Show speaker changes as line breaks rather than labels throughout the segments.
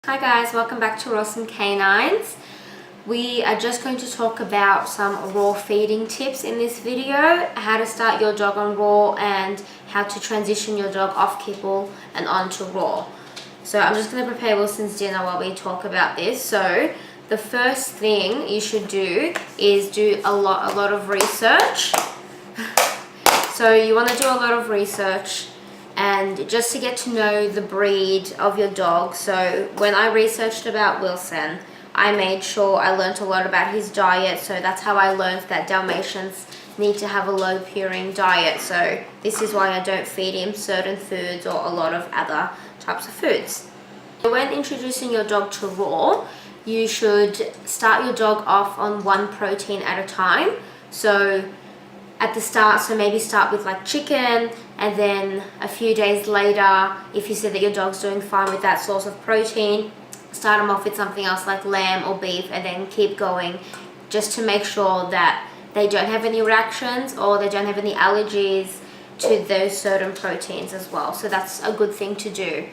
Hi guys, welcome back to RAWsome Canines. We are just going to talk about some raw feeding tips in this video, how to start your dog on raw and how to transition your dog off kibble and onto raw. So I'm just going to prepare Wilson's dinner while we talk about this. So the first thing you should do is do a lot of research. So you want to do a lot of research and just to get to know the breed of your dog. So when I researched about Wilson, I made sure I learned a lot about his diet. So that's how I learned that Dalmatians need to have a low purine diet. So this is why I don't feed him certain foods or a lot of other types of foods. When introducing your dog to raw, you should start your dog off on one protein at a time. So at the start, so maybe start with like chicken, and then a few days later, if you see that your dog's doing fine with that source of protein, start them off with something else like lamb or beef, and then keep going just to make sure that they don't have any reactions or they don't have any allergies to those certain proteins as well. So that's a good thing to do.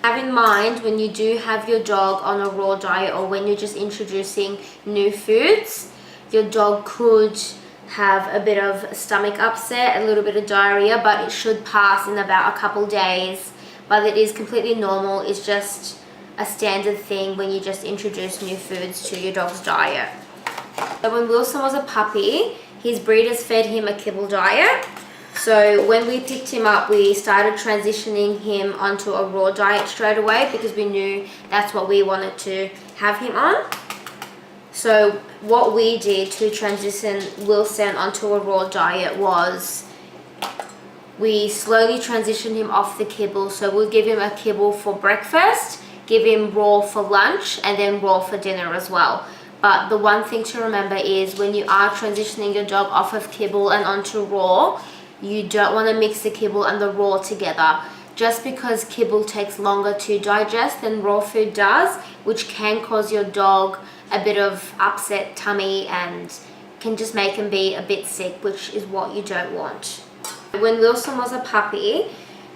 Have in mind when you do have your dog on a raw diet or when you're just introducing new foods, your dog could have a bit of stomach upset, a little bit of diarrhea, but it should pass in about a couple days. But it is completely normal. It's just a standard thing when you just introduce new foods to your dog's diet. So when Wilson was a puppy, his breeders fed him a kibble diet. So when we picked him up, we started transitioning him onto a raw diet straight away because we knew that's what we wanted to have him on. So what we did to transition Wilson onto a raw diet was we slowly transitioned him off the kibble. So we'll give him a kibble for breakfast, give him raw for lunch, and then raw for dinner as well. But the one thing to remember is when you are transitioning your dog off of kibble and onto raw, you don't want to mix the kibble and the raw together. Just because kibble takes longer to digest than raw food does, which can cause your dog a bit of upset tummy and can just make him be a bit sick, which is what you don't want. When Wilson was a puppy,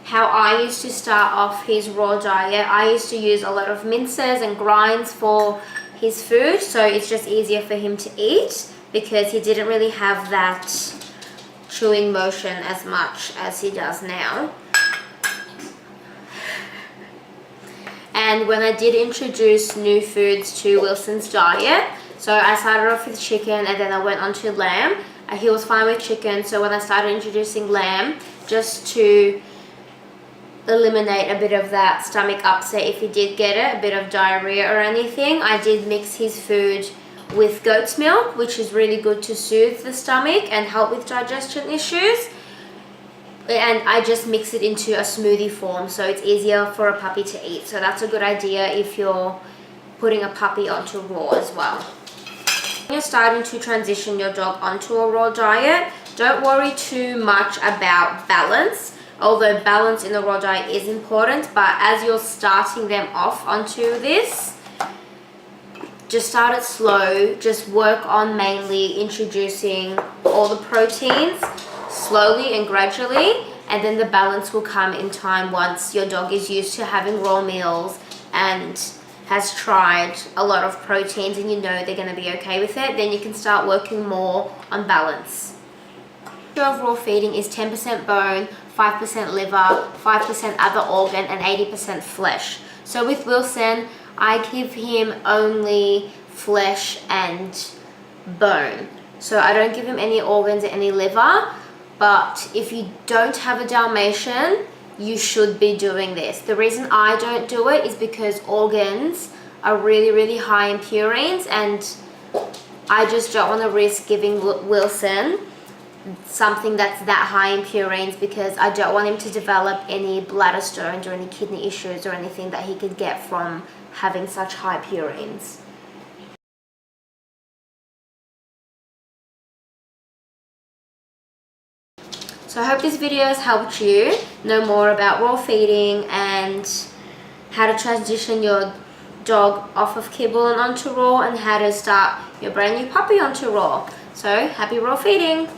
how I used to start off his raw diet, I used to use a lot of minces and grinds for his food, so it's just easier for him to eat because he didn't really have that chewing motion as much as he does now. And when I did introduce new foods to Wilson's diet, so I started off with chicken and then I went on to lamb. He was fine with chicken, so when I started introducing lamb, just to eliminate a bit of that stomach upset if he did get it, a bit of diarrhea or anything, I did mix his food with goat's milk, which is really good to soothe the stomach and help with digestion issues. And I just mix it into a smoothie form so it's easier for a puppy to eat. So that's a good idea if you're putting a puppy onto raw as well. When you're starting to transition your dog onto a raw diet, don't worry too much about balance. Although balance in the raw diet is important, but as you're starting them off onto this, just start it slow. Just work on mainly introducing all the proteins slowly and gradually, and then the balance will come in time once your dog is used to having raw meals and has tried a lot of proteins and you know they're going to be okay with it. Then you can start working more on balance. The ratio of raw feeding is 10% bone, 5% liver, 5% other organ, and 80% flesh. So with Wilson, I give him only flesh and bone. So I don't give him any organs or any liver. But if you don't have a Dalmatian, you should be doing this. The reason I don't do it is because organs are really high in purines, and I just don't want to risk giving Wilson something that's that high in purines because I don't want him to develop any bladder stones or any kidney issues or anything that he could get from having such high purines. So I hope this video has helped you know more about raw feeding and how to transition your dog off of kibble and onto raw, and how to start your brand new puppy onto raw. So happy raw feeding!